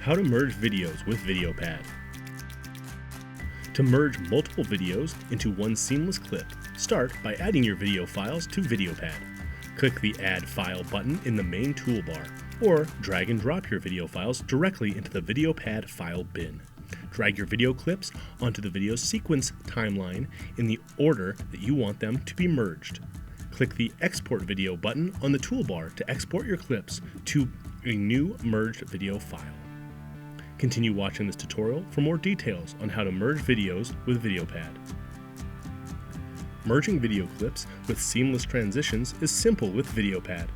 How to merge videos with VideoPad. To merge multiple videos into one seamless clip, start by adding your video files to VideoPad. Click the Add File button in the main toolbar, or drag and drop your video files directly into the VideoPad file bin. Drag your video clips onto the video sequence timeline in the order that you want them to be merged. Click the Export Video button on the toolbar to export your clips to a new merged video file. Continue watching this tutorial for more details on how to merge videos with VideoPad. Merging video clips with seamless transitions is simple with VideoPad.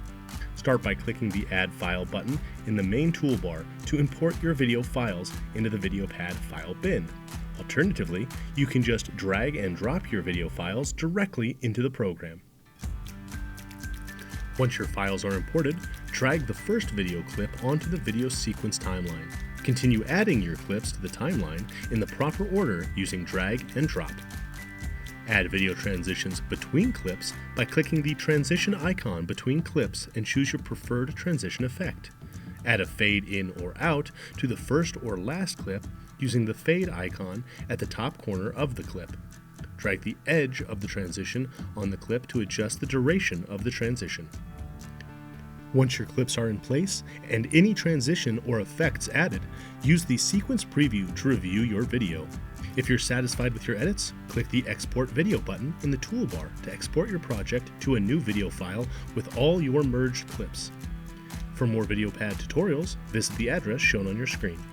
Start by clicking the Add File button in the main toolbar to import your video files into the VideoPad file bin. Alternatively, you can just drag and drop your video files directly into the program. Once your files are imported, drag the first video clip onto the video sequence timeline. Continue adding your clips to the timeline in the proper order using drag and drop. Add video transitions between clips by clicking the transition icon between clips and choose your preferred transition effect. Add a fade in or out to the first or last clip using the fade icon at the top corner of the clip. Drag the edge of the transition on the clip to adjust the duration of the transition. Once your clips are in place and any transition or effects added, use the sequence preview to review your video. If you're satisfied with your edits, click the Export Video button in the toolbar to export your project to a new video file with all your merged clips. For more VideoPad tutorials, visit the address shown on your screen.